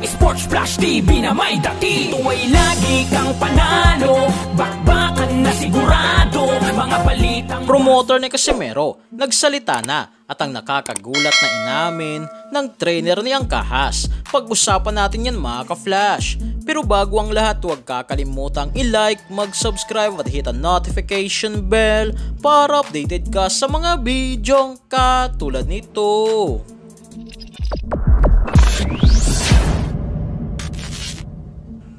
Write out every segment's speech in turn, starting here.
Sports Flash TV na may dati. Ito ay lagi kang panalo, bakbakan na sigurado, mga balitang... Promoter ni Casimero nagsalita na at ang nakakagulat na inamin ng trainer ni Angkahas. Pag-usapan natin yan mga ka-flash. Pero bago ang lahat, huwag kakalimutang i-like, mag-subscribe at hit ang notification bell para updated ka sa mga bidyong katulad nito.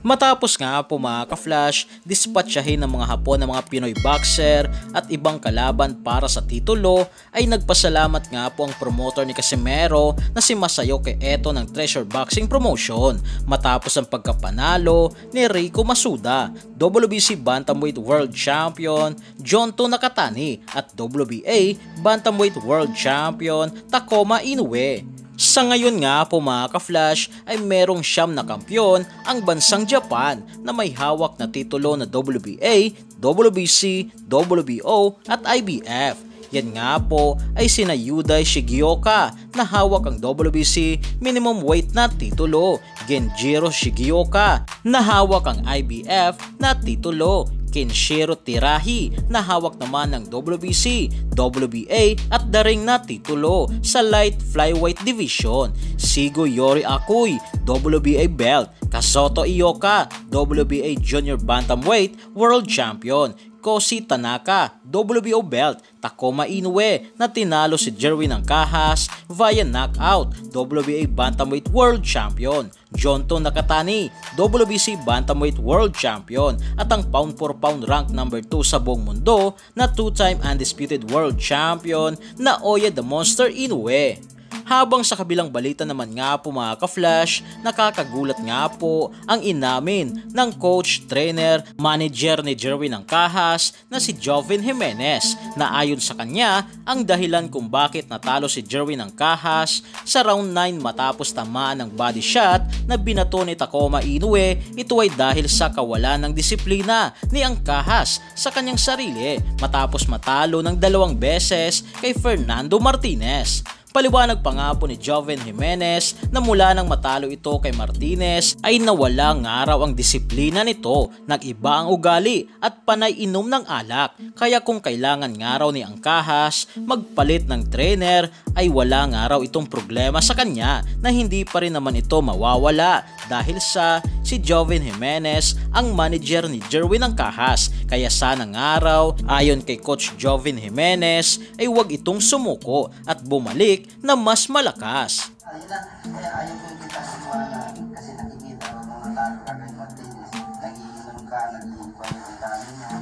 Matapos nga po mga ka-flash, dispatchahin ng mga Hapon ng mga Pinoy boxer at ibang kalaban para sa titulo, ay nagpasalamat nga po ang promoter ni Casimero na si Masayoke Eto ng Treasure Boxing Promotion matapos ang pagkapanalo ni Rico Masuda, WBC Bantamweight World Champion Jonto Nakatani at WBA Bantamweight World Champion Takoma Inoue. Sa ngayon nga po mga ka-flash ay merong 9 na kampyon ang bansang Japan na may hawak na titulo na WBA, WBC, WBO at IBF. Yan nga po ay sina Yudai Shigioka na hawak ang WBC minimum weight na titulo, Genjiro Shigioka na hawak ang IBF na titulo, Kenshiro Tirahi na hawak naman ng WBC, WBA at daring na titulo sa light flyweight division, Shigo Yori Akui, WBA belt, Kazuto Ioka, WBA Junior Bantamweight World Champion, Koshi Tanaka, WBO belt, Takoma Inoue na tinalo si Jerwin Angkahas via knockout, WBA Bantamweight World Champion, Jonto Nakatani, WBC Bantamweight World Champion at ang pound for pound rank number 2 sa buong mundo na 2-time undisputed world champion na Oya the Monster Inoue. Habang sa kabilang balita naman nga po mga ka-flash, nakakagulat nga po ang inamin ng coach, trainer, manager ni Jerwin Angkahas na si Joven Jimenez na ayon sa kanya ang dahilan kung bakit natalo si Jerwin Angkahas sa round 9 matapos tamaan ng body shot na binato ni Takoma Inoue. Ito ay dahil sa kawalan ng disiplina ni Angkahas sa kanyang sarili matapos matalo ng 2 beses kay Fernando Martinez. Paliwanag pa nga po ni Joven Jimenez na mula nang matalo ito kay Martinez ay nawala nga raw ang disiplina nito, nag-iba ang ugali at panay inom ng alak. Kaya kung kailangan nga raw ni Angkahas magpalit ng trainer ay wala nga raw itong problema sa kanya na hindi pa rin naman ito mawawala dahil sa si Joven Jimenez ang manager ni Jerwin Angkahas. Kaya sana nga raw ayon kay Coach Joven Jimenez ay huwag itong sumuko at bumalik na mas malakas. Ayun lang, kaya ayaw ko yung kita sinuwala kasi nakikita ang mga talo kagay Martinez, nagiinom ka, nag-iiba yung dami niya.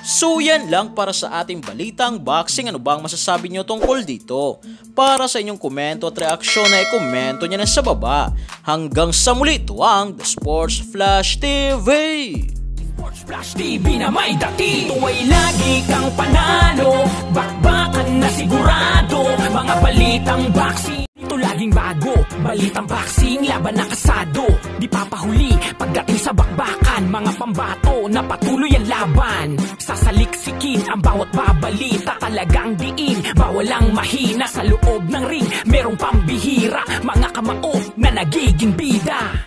So yan lang para sa ating balitang boxing. Ano bang masasabi nyo tungkol dito? Para sa inyong komento at reaksyon ay komento nyo na sa baba. Hanggang sa muli, ito ang The Sports Flash TV. Sports Flash TV na may dati. Ito ay lagi kang panalo, bakbakan na sigurado, mga balitang boxing. Ito laging bago, balitang boxing, laban na kasado. Di papahuli pagdating sa bakbakan, mga pambato na patuloy ang laban. Sasaliksikin ang bawat babalita, talagang diin, bawal ang mahina sa loob ng ring. Merong pambihira, mga kamao na nagiging bida.